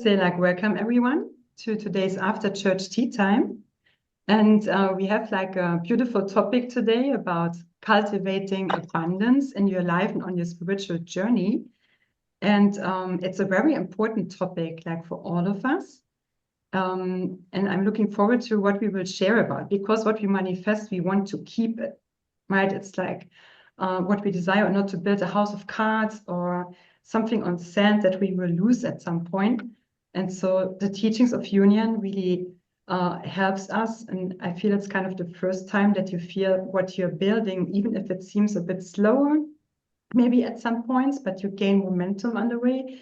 Say like welcome everyone to today's after church tea time. And we have like a beautiful topic today about cultivating abundance in your life and on your spiritual journey. And it's a very important topic like for all of us. And I'm looking forward to what we will share about, because what we manifest, we want to keep it, right? It's like what we desire, not to build a house of cards or something on sand that we will lose at some point. And so the teachings of union really helps us. And I feel it's kind of the first time that you feel what you're building, even if it seems a bit slower, maybe at some points, but you gain momentum on the way,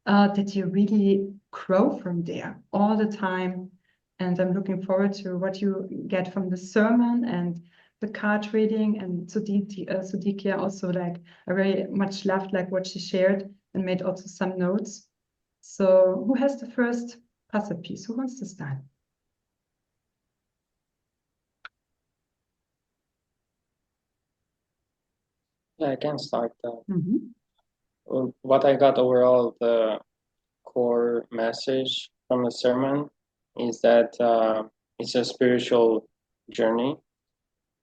that you really grow from there all the time. And I'm looking forward to what you get from the sermon and the card reading. And Sudikia also, like, I very much loved like what she shared and made also some notes. So who has the first puzzle piece? Who wants to start? Yeah, I can start. Mhm. What I got overall, the core message from the sermon is that it's a spiritual journey,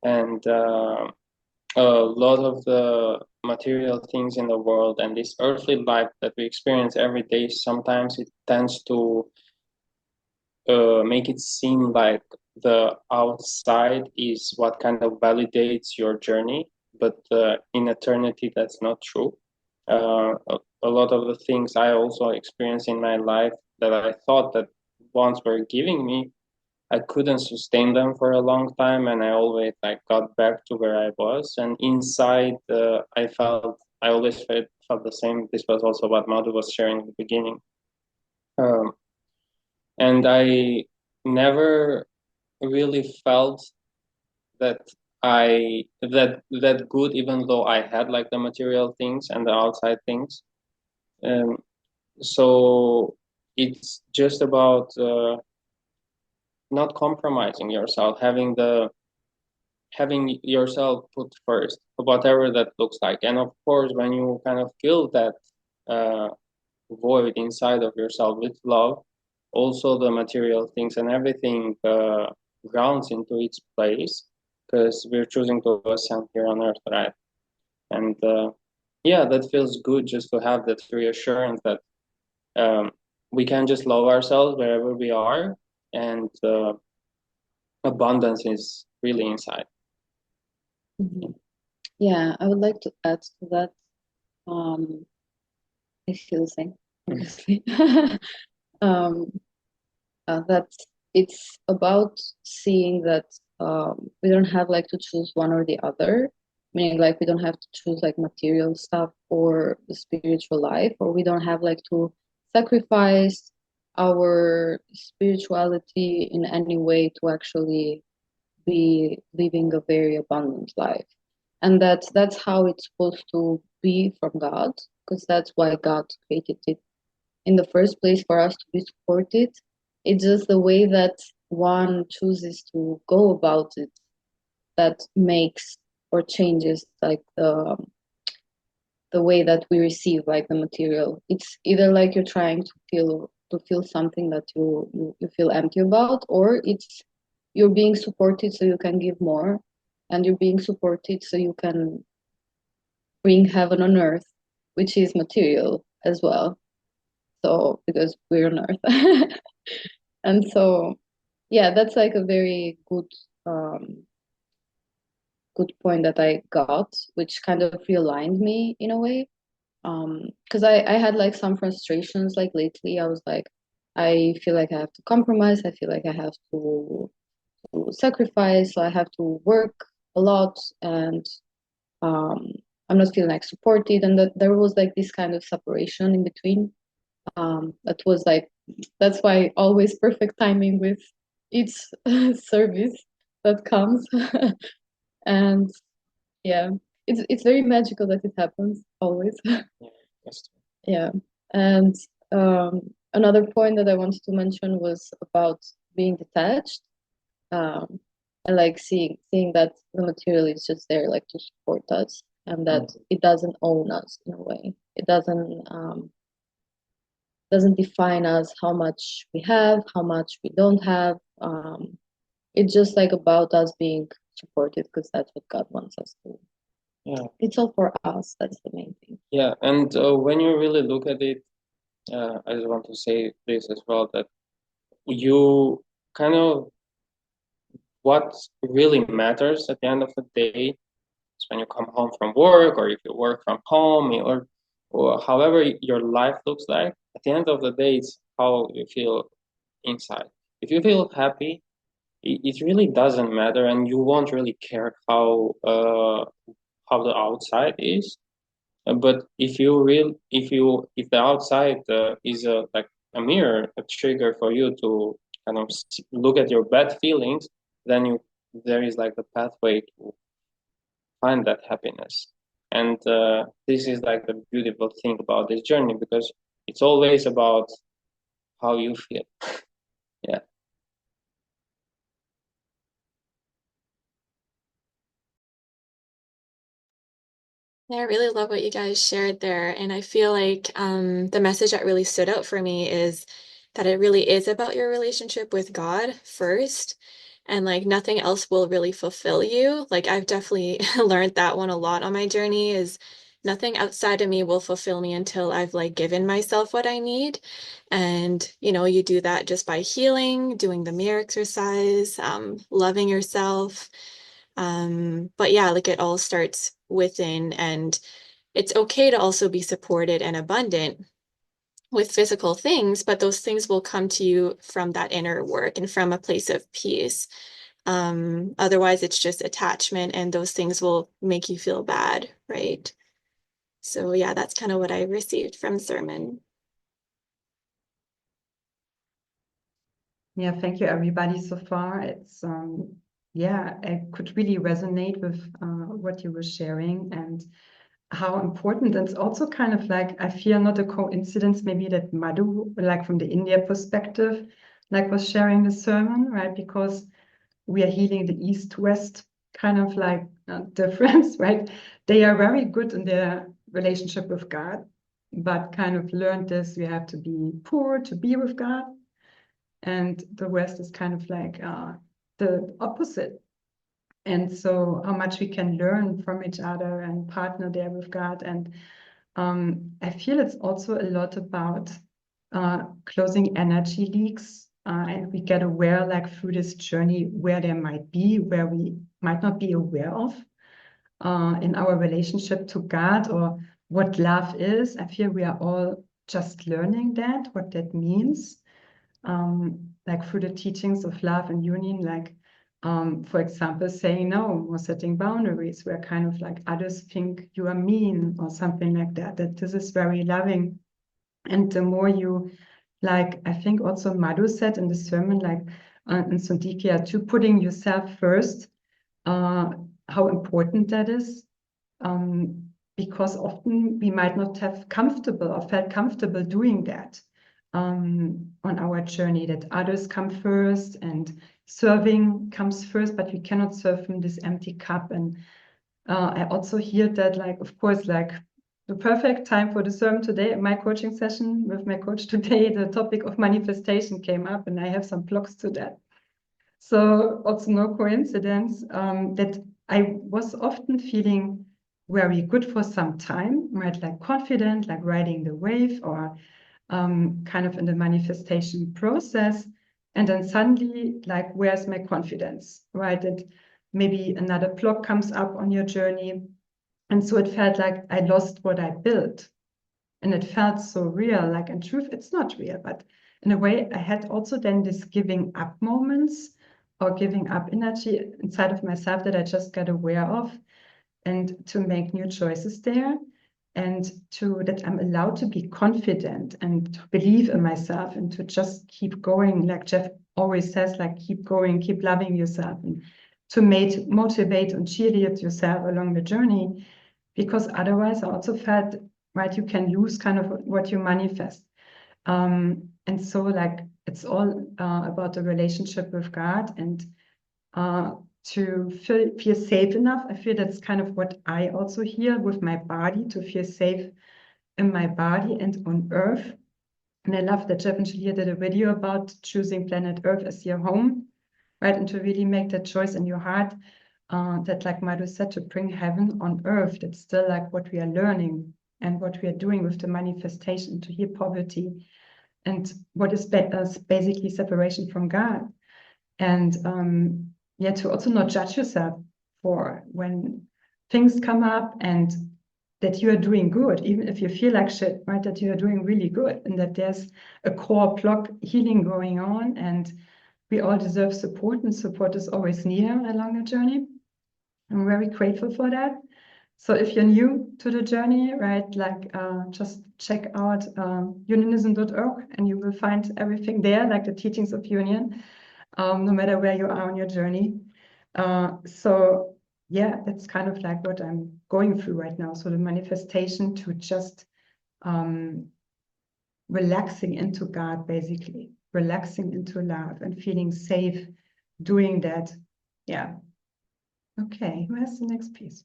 and a lot of the material things in the world and this earthly life that we experience every day, sometimes it tends to make it seem like the outside is what kind of validates your journey, but in eternity, that's not true. A lot of the things I also experienced in my life that I thought that once were giving me, I couldn't sustain them for a long time, and I always like got back to where I was. And inside, I always felt the same. This was also what Madhu was sharing in the beginning. Um, and I never really felt that that good, even though I had like the material things and the outside things. Um, so it's just about not compromising yourself, having yourself put first, whatever that looks like. And of course, when you kind of fill that uh, void inside of yourself with love, also the material things and everything grounds into its place, because we're choosing to ascend here on earth, right? And yeah, that feels good just to have that reassurance that um, we can just love ourselves wherever we are, and abundance is really inside. Yeah, I would like to add to that. I feel the same, obviously. That it's about seeing that we don't have like to choose one or the other, meaning like we don't have to choose like material stuff or the spiritual life, or we don't have like to sacrifice our spirituality in any way to actually be living a very abundant life. And that's how it's supposed to be from God, because that's why God created it in the first place, for us to be supported. It's just the way that one chooses to go about it that makes or changes like the way that we receive like the material. It's either like you're trying to feel something that you feel empty about, or it's you're being supported so you can give more, and you're being supported so you can bring heaven on earth, which is material as well. So because we're on earth. And so yeah, that's like a very good point that I got, which kind of realigned me in a way. Because I had like some frustrations like lately. I was like, I feel like I have to compromise. I feel like I have to sacrifice. So I have to work a lot, and um, I'm not feeling like supported. And that there was like this kind of separation in between. That was like, that's why always perfect timing with each service that comes. And yeah, it's very magical that it happens always. Yeah. And another point that I wanted to mention was about being detached, and like seeing that the material is just there like to support us, and that it doesn't own us in a way. It doesn't define us how much we have, how much we don't have. It's just like about us being supported because that's what God wants us to. Yeah. It's all for us. That's the main thing. Yeah, and when you really look at it, I just want to say this as well, that you kind of, what really matters at the end of the day is when you come home from work, or if you work from home, or however your life looks like, at the end of the day, it's how you feel inside. If you feel happy, it really doesn't matter, and you won't really care how the outside is. But if the outside is like a mirror, a trigger for you to kind of look at your bad feelings, then there is like the pathway to find that happiness. And this is like the beautiful thing about this journey, because it's always about how you feel. Yeah. Yeah, I really love what you guys shared there. And I feel like the message that really stood out for me is that it really is about your relationship with God first. And like nothing else will really fulfill you. Like I've definitely learned that one a lot on my journey, is nothing outside of me will fulfill me until I've like given myself what I need. And you do that just by healing, doing the mirror exercise, loving yourself. But yeah, like it all starts within, and it's okay to also be supported and abundant with physical things, but those things will come to you from that inner work and from a place of peace. Otherwise, it's just attachment, and those things will make you feel bad, right? So yeah, that's kind of what I received from the sermon. Yeah, thank you everybody so far. It's yeah, I could really resonate with what you were sharing and how important. It's also kind of like, I feel not a coincidence maybe that Madhu, like from the India perspective, like was sharing the sermon, right? Because we are healing the East-West kind of like difference, right? They are very good in their relationship with God, but kind of learned this, you have to be poor to be with God. And the West is kind of like the opposite. And so how much we can learn from each other and partner there with God. And I feel it's also a lot about closing energy leaks. And we get aware, like through this journey, where there might be, where we might not be aware of in our relationship to God, or what love is. I feel we are all just learning that, what that means. Like through the teachings of love and union, like for example, saying no or setting boundaries where kind of like others think you are mean or something like that, that this is very loving. And the more you, like, I think also Madhu said in the sermon, like in Sundikia, to putting yourself first, how important that is. Because often we might not have comfortable or felt comfortable doing that on our journey, that others come first and serving comes first, but we cannot serve from this empty cup. And I also hear that, like, of course, like the perfect time for the sermon today, in my coaching session with my coach today, the topic of manifestation came up, and I have some blocks to that. So also no coincidence that I was often feeling very good for some time, right? Like confident, like riding the wave, or kind of in the manifestation process. And then suddenly, like, where's my confidence, right? That maybe another block comes up on your journey. And so it felt like I lost what I built. And it felt so real. Like, in truth, it's not real. But in a way, I had also then this giving up moments or giving up energy inside of myself that I just got aware of, and to make new choices there, and to that I'm allowed to be confident and to believe in myself and to just keep going. Like Jeff always says, like, keep going, keep loving yourself, and to motivate and cheerlead yourself along the journey. Because otherwise, I also felt, right, you can lose kind of what you manifest. And so, like, it's all about the relationship with God, and to feel safe enough. I feel that's kind of what I also hear with my body, to feel safe in my body and on earth, And I love that Jeff and Shaleia did a video about choosing planet Earth as your home, right? And to really make that choice in your heart, that like Madhu said, to bring heaven on earth. That's still like what we are learning and what we are doing with the manifestation, to heal poverty and what is basically separation from God. And yeah, to also not judge yourself for when things come up, and that you are doing good, even if you feel like shit, right? That you are doing really good, and that there's a core block healing going on, and we all deserve support, and support is always near along the journey. I'm very grateful for that. So if you're new to the journey, right, like just check out unionism.org, and you will find everything there, like the teachings of union, no matter where you are on your journey. So yeah, that's kind of like what I'm going through right now. So the manifestation to just relaxing into God, basically, relaxing into love and feeling safe doing that. Yeah. Okay, who has the next piece?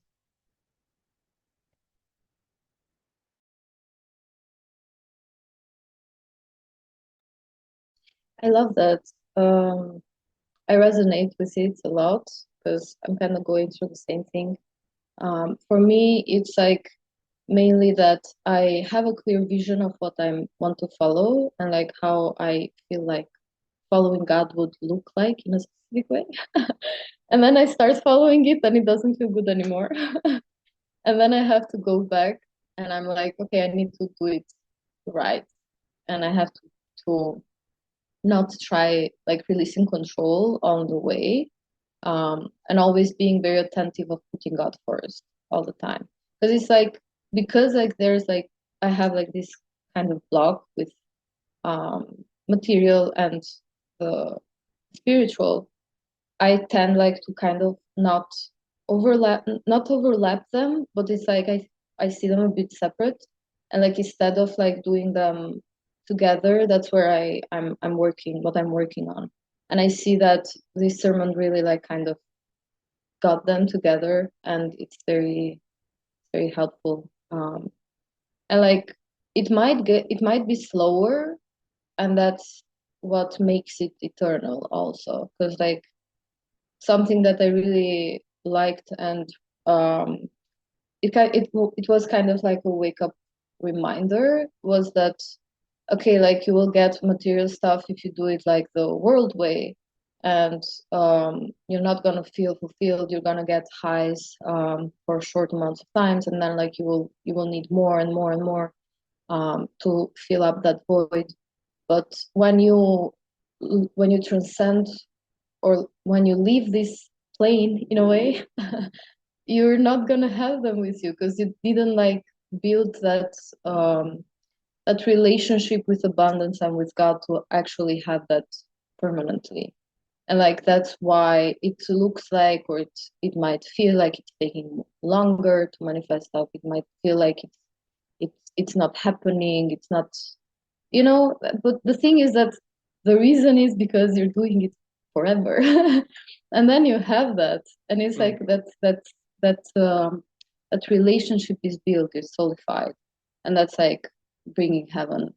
I love that. I resonate with it a lot because I'm kind of going through the same thing. For me, it's like mainly that I have a clear vision of what I want to follow and like how I feel like following God would look like in a specific way. And then I start following it and it doesn't feel good anymore. And then I have to go back and I'm like, okay, I need to do it right. And I have to not try like releasing control on the way, and always being very attentive of putting God first all the time. Because it's like, because like there's like, I have like this kind of block with material and the spiritual, I tend like to kind of not overlap them, but it's like I see them a bit separate, and like instead of like doing them together, that's where I'm working what I'm working on, and I see that this sermon really like kind of got them together, and it's very helpful. And like it might be slower, and that's what makes it eternal also, because like something that I really liked, and it was kind of like a wake up reminder, was that okay, like you will get material stuff if you do it like the world way, and you're not gonna feel fulfilled. You're gonna get highs for short amounts of times, and then like you will need more and more and more to fill up that void. But when you transcend, or when you leave this plane in a way, you're not gonna have them with you because you didn't like build that relationship with abundance and with God to actually have that permanently. And like that's why it looks like, or it might feel like it's taking longer to manifest stuff. It might feel like it's not happening. It's not, you know. But the thing is that the reason is because you're doing it forever, and then you have that, and it's like that relationship is built, is solidified, and that's like bringing heaven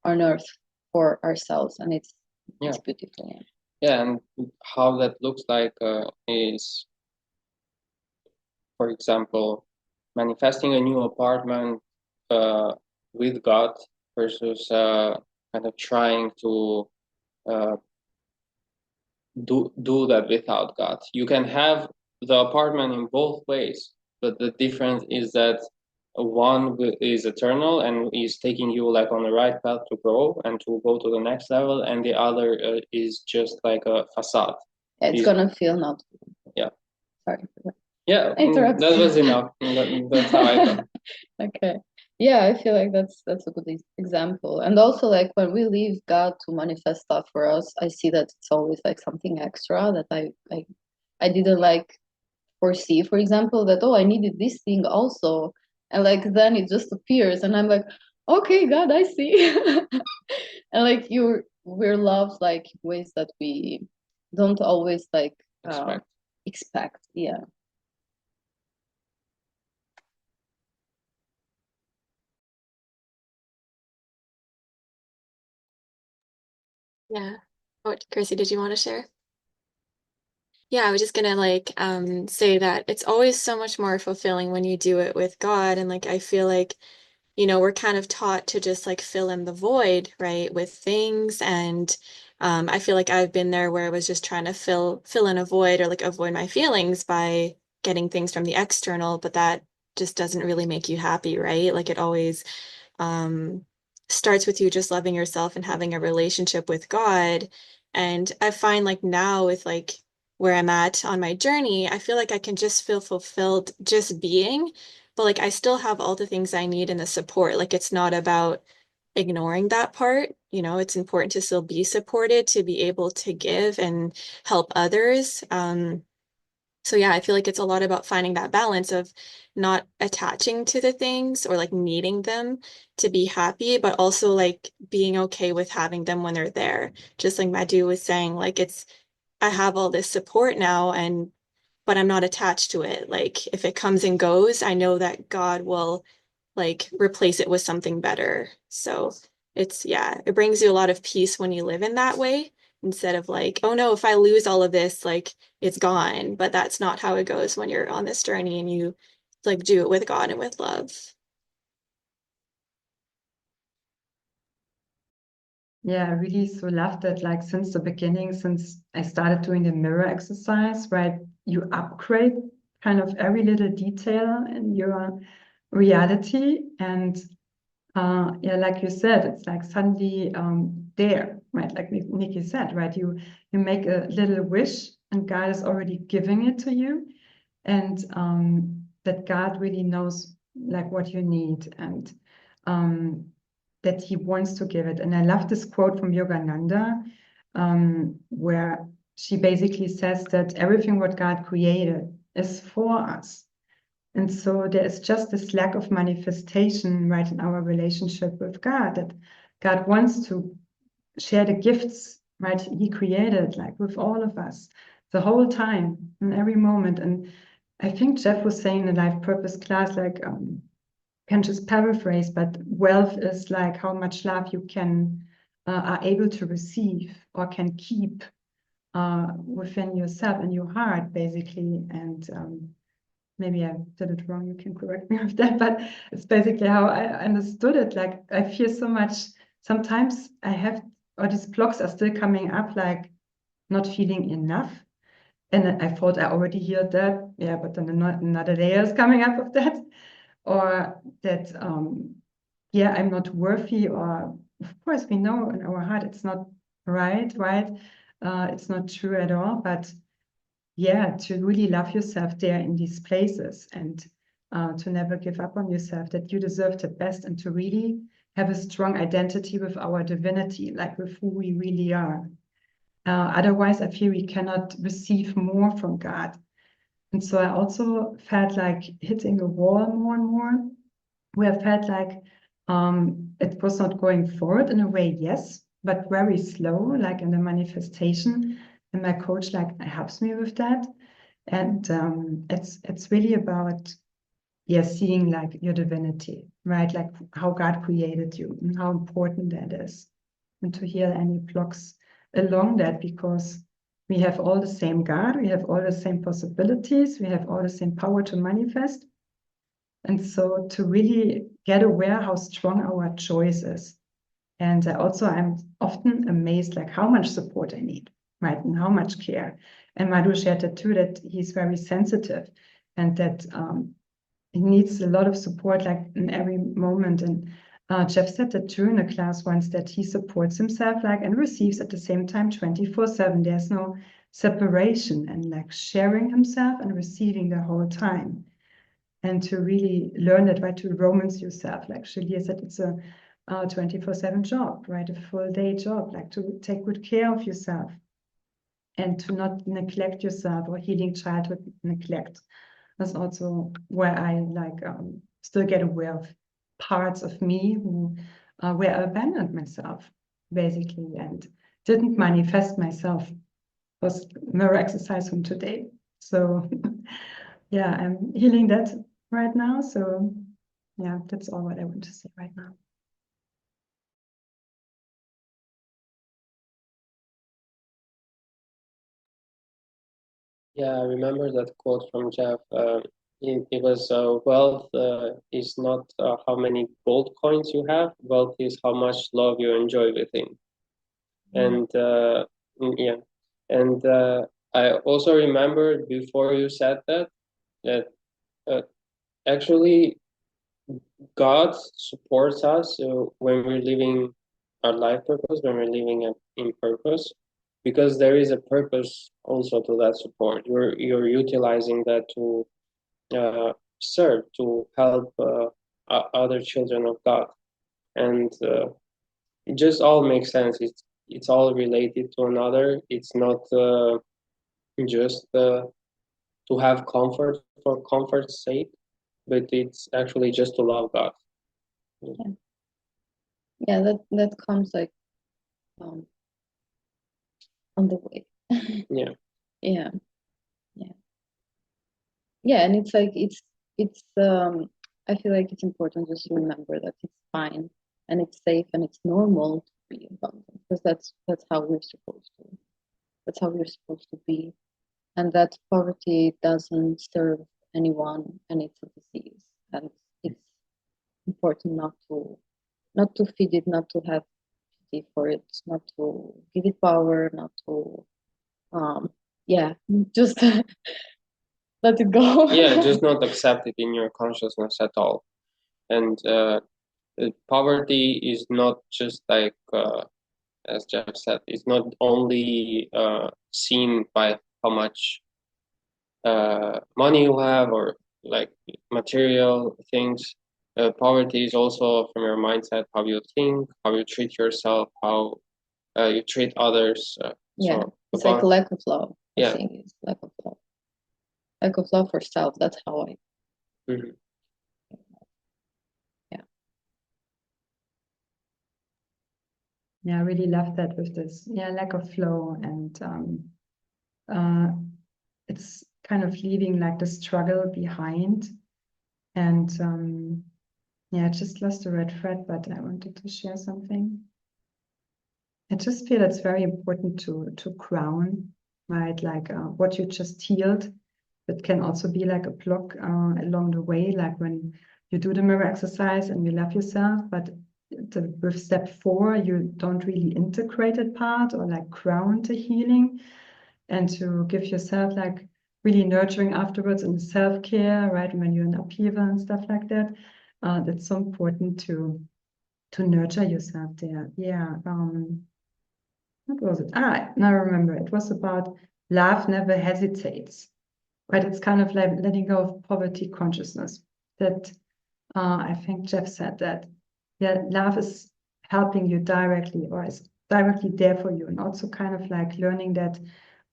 on earth for ourselves, and it's beautiful. Yeah, and how that looks like is, for example, manifesting a new apartment with God versus kind of trying to do that without God. You can have the apartment in both ways, but the difference is that one is eternal and is taking you like on the right path to grow and to go to the next level, and the other is just like a facade. It's gonna feel not. Yeah. Sorry. Yeah, that was enough. That's how I felt. Okay. Yeah, I feel like that's a good example. And also like when we leave God to manifest stuff for us, I see that it's always like something extra that I didn't like foresee. For example, that I needed this thing also. And like then it just appears and I'm like, okay, God, I see. And like we're loved like ways that we don't always like expect. Yeah. Yeah. Oh, Chrissy, did you want to share? Yeah, I was just gonna like say that it's always so much more fulfilling when you do it with God. And like I feel like, we're kind of taught to just like fill in the void, right, with things. And I feel like I've been there where I was just trying to fill in a void or like avoid my feelings by getting things from the external, but that just doesn't really make you happy, right? Like it always um, starts with you just loving yourself and having a relationship with God. And I find like now with like where I'm at on my journey, I feel like I can just feel fulfilled just being, but like I still have all the things I need and the support. Like it's not about ignoring that part. It's important to still be supported, to be able to give and help others. So yeah, I feel like it's a lot about finding that balance of not attaching to the things or like needing them to be happy, but also like being okay with having them when they're there. Just like Madhu was saying, like I have all this support now and but I'm not attached to it. Like if it comes and goes, I know that God will like replace it with something better. So yeah, it brings you a lot of peace when you live in that way instead of like, oh no, if I lose all of this, like it's gone. But that's not how it goes when you're on this journey and you like do it with God and with love. Yeah, I really so love that, like since the beginning, since I started doing the mirror exercise, right? You upgrade kind of every little detail in your reality. And yeah, like you said, it's like suddenly there, right? Like Nikki said, right? You make a little wish and God is already giving it to you. And that God really knows like what you need and that he wants to give it. And I love this quote from Yogananda, where she basically says that everything what God created is for us. And so there is just this lack of manifestation, right, in our relationship with God, that God wants to share the gifts, right, he created, like with all of us, the whole time, in every moment. And I think Jeff was saying in the Life Purpose class, like, can just paraphrase, but wealth is like how much love you can are able to receive or can keep within yourself and your heart, basically. And maybe I did it wrong. You can correct me with that, but it's basically how I understood it. Like I feel so much. Sometimes I have, or these blocks are still coming up, like not feeling enough. And I thought I already heard that, yeah, but then another layer is coming up of that, or that, yeah, I'm not worthy, or of course we know in our heart it's not right? It's not true at all, but yeah, to really love yourself there in these places and to never give up on yourself, that you deserve the best and to really have a strong identity with our divinity, like with who we really are. Otherwise, I feel we cannot receive more from God. And so I also felt like hitting a wall more and more, where I felt like it was not going forward in a way, yes, but very slow, like in the manifestation. And my coach like helps me with that. And it's really about seeing like your divinity, right? Like how God created you and how important that is, and to heal any blocks along that, because we have all the same God, we have all the same possibilities, we have all the same power to manifest. And so to really get aware how strong our choice is. And also I'm often amazed like how much support I need, right? And how much care. And Madhu shared that too, that he's very sensitive and that he needs a lot of support like in every moment. And Jeff said that too in a class once, that he supports himself like and receives at the same time 24/7. There's no separation, and like sharing himself and receiving the whole time. And to really learn that, right, to romance yourself, like Shaleia said, it's a 24/7 job, right, a full day job, like to take good care of yourself and to not neglect yourself, or healing childhood neglect. That's also where I like still get aware of parts of me who where I abandoned myself, basically, and didn't manifest myself. Was mirror exercise from today. So yeah, I'm healing that right now. So yeah, that's all what I want to say right now. Yeah, I remember that quote from Jeff. It was wealth is not how many gold coins you have. Wealth is how much love you enjoy within. And yeah, and I also remembered before you said that uh, actually God supports us when we're living our life purpose, when we're living in purpose, because there is a purpose also to that support. You're utilizing that to serve, to help other children of God, and it just all makes sense. It's all related to another. It's not just to have comfort for comfort's sake, but it's actually just to love God. Yeah, that comes like on the way. Yeah. Yeah, yeah, yeah, and it's like it's I feel like it's important just to remember that it's fine and it's safe and it's normal to be abundant, because that's how we're supposed to. That's how we're supposed to be, and that poverty doesn't serve anyone, and it's a disease, and it's important not to feed it, not to have pity for it, not to give it power, not to yeah, just let it go. Yeah, just not accept it in your consciousness at all. And poverty is not just like, as Jeff said, it's not only seen by how much money you have or like material things. Poverty is also from your mindset, how you think, how you treat yourself, how you treat others. Yeah, So it's like lack of love. Yeah. I think it's lack of love. Lack of love for self. That's how I. Mhm. Yeah. Yeah, I really love that with this, lack of flow, and it's kind of leaving like the struggle behind. And I just lost the red thread, but I wanted to share something. I just feel it's very important to ground, right? Like what you just healed, that can also be like a block along the way, like when you do the mirror exercise and you love yourself, but with step 4, you don't really integrate that part or like ground the healing, and to give yourself like really nurturing afterwards in self-care, right? When you're in upheaval and stuff like that, that's so important to nurture yourself there. Yeah. What was it? Now I remember. It was about love never hesitates, but it's kind of like letting go of poverty consciousness. That I think Jeff said that. Yeah, love is helping you directly, or is directly there for you, and also kind of like learning that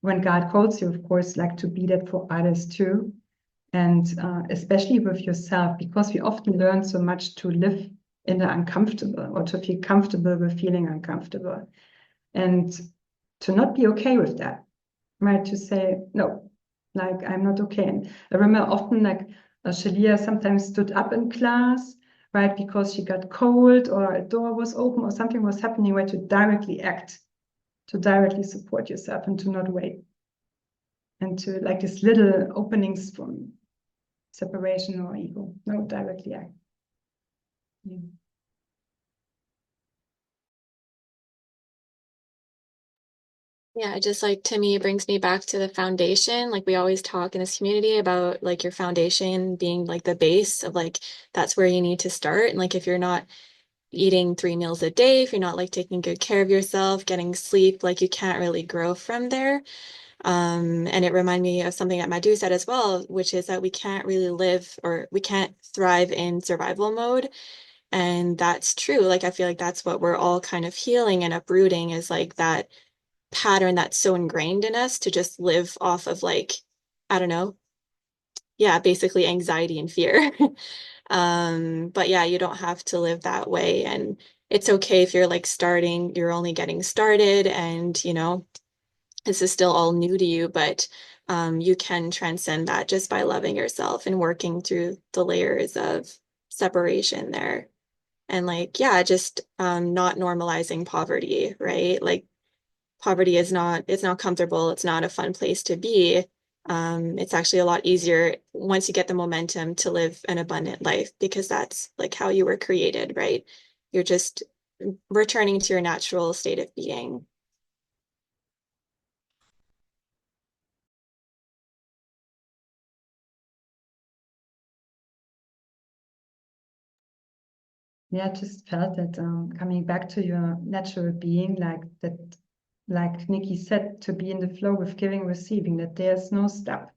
when God calls you, of course, like to be that for others too, and especially with yourself, because we often learn so much to live in the uncomfortable or to feel comfortable with feeling uncomfortable, and to not be okay with that, right? To say, no, like I'm not okay. And I remember often like Shaleia sometimes stood up in class, right? Because she got cold or a door was open or something was happening, right? To directly act, to directly support yourself and to not wait. And to like these little openings from separation or ego, no, directly act. Yeah. Yeah, just like to me, it brings me back to the foundation. Like we always talk in this community about like your foundation being like the base of like that's where you need to start. And like if you're not eating 3 meals a day, if you're not like taking good care of yourself, getting sleep, like you can't really grow from there. And it reminded me of something that Madhu said as well, which is that we can't really live or we can't thrive in survival mode. And that's true. Like I feel like that's what we're all kind of healing and uprooting is like that pattern that's so ingrained in us to just live off of like, I don't know, yeah, basically anxiety and fear. But yeah, you don't have to live that way. And it's okay if you're like starting, you're only getting started and, this is still all new to you, but you can transcend that just by loving yourself and working through the layers of separation there. And like, yeah, just not normalizing poverty, right? Like poverty is not, it's not comfortable. It's not a fun place to be. it's actually a lot easier once you get the momentum to live an abundant life, because that's like how you were created, right? You're just returning to your natural state of being. Yeah, I just felt that coming back to your natural being, like that, like Nikki said, to be in the flow with giving, receiving, that there's no stop,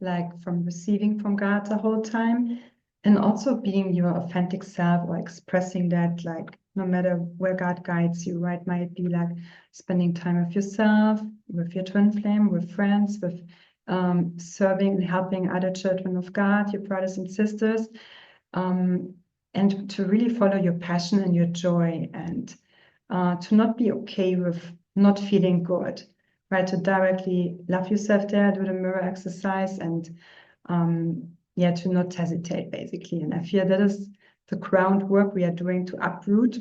like from receiving from God the whole time, and also being your authentic self or expressing that, like no matter where God guides you, right? Might be like spending time with yourself, with your twin flame, with friends, with serving and helping other children of God, your brothers and sisters. And to really follow your passion and your joy, and to not be okay with not feeling good, right? To directly love yourself there, do the mirror exercise, and yeah, to not hesitate, basically. And I feel that is the groundwork we are doing to uproot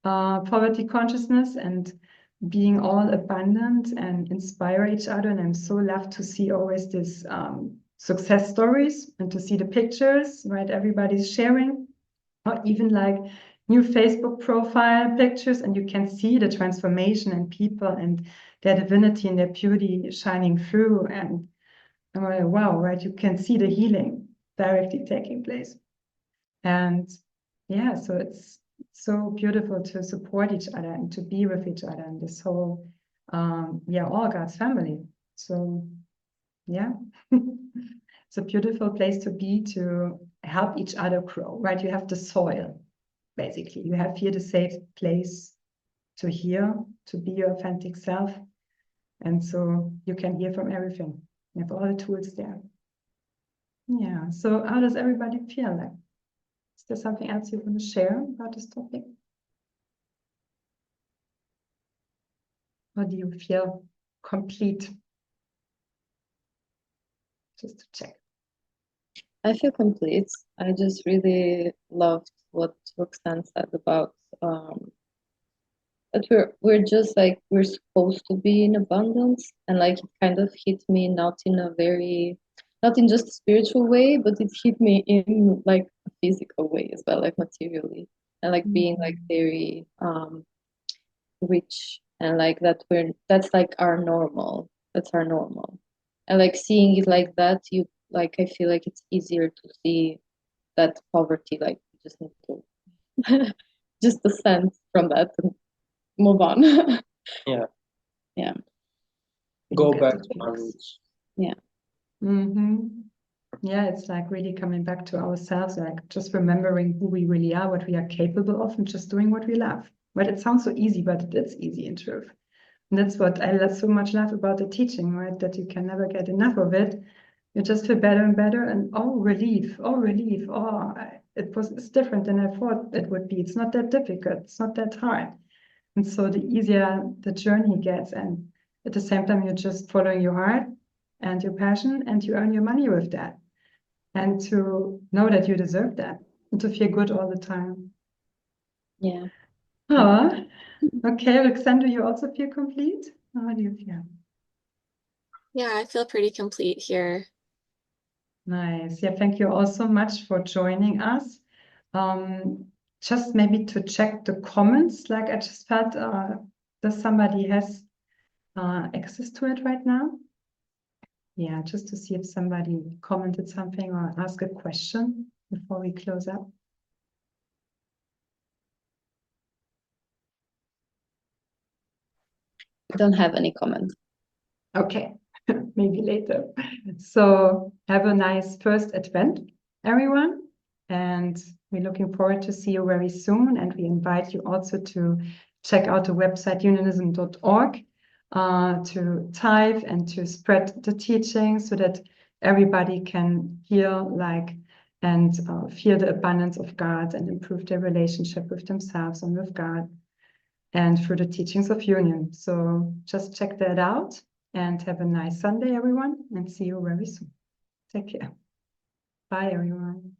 poverty consciousness and being all abundant and inspire each other. And I'm so love to see always this success stories and to see the pictures, right? Everybody's sharing, or even like new Facebook profile pictures, and you can see the transformation in people and their divinity and their beauty shining through. And I'm like, wow, right? You can see the healing directly taking place. And yeah, so it's so beautiful to support each other and to be with each other in this whole, yeah, all God's family. So yeah. It's a beautiful place to be, to help each other grow, right? You have the soil, basically. You have here the safe place to hear, to be your authentic self. And so you can hear from everything. You have all the tools there. Yeah, so how does everybody feel like? Is there something else you want to share about this topic? Or do you feel complete? Just to check. I feel complete. I just really loved what Roxanne said about that we're just like we're supposed to be in abundance, and like it kind of hit me not in just a spiritual way, but it hit me in like a physical way as well, like materially, and like being like very rich, and like that's like our normal. That's our normal, and like seeing it like that, you like I feel like it's easier to see that poverty, like you just need to just descend from that and move on. Yeah. Yeah. Go back to our roots. Yeah. Yeah, it's like really coming back to ourselves, like just remembering who we really are, what we are capable of, and just doing what we love. But it sounds so easy, but it's easy in truth. And that's what I so much love about the teaching, right? That you can never get enough of it. You just feel better and better, and relief, relief, it's different than I thought it would be. It's not that difficult, it's not that hard. And so the easier the journey gets, and at the same time, you're just following your heart and your passion, and you earn your money with that. And to know that you deserve that, and to feel good all the time. Yeah. Oh, okay, Alexander, you also feel complete? How do you feel? Yeah, I feel pretty complete here. Nice. Yeah, thank you all so much for joining us. Just maybe to check the comments, like I just felt, does somebody has access to it right now? Yeah, just to see if somebody commented something or asked a question before we close up. I don't have any comments. Okay, maybe later. So have a nice first Advent, everyone. And we're looking forward to see you very soon. And we invite you also to check out the website unionism.org to tithe and to spread the teaching so that everybody can hear and feel the abundance of God and improve their relationship with themselves and with God and through the teachings of union. So just check that out and have a nice Sunday, everyone, and see you very soon. Take care. Bye, everyone.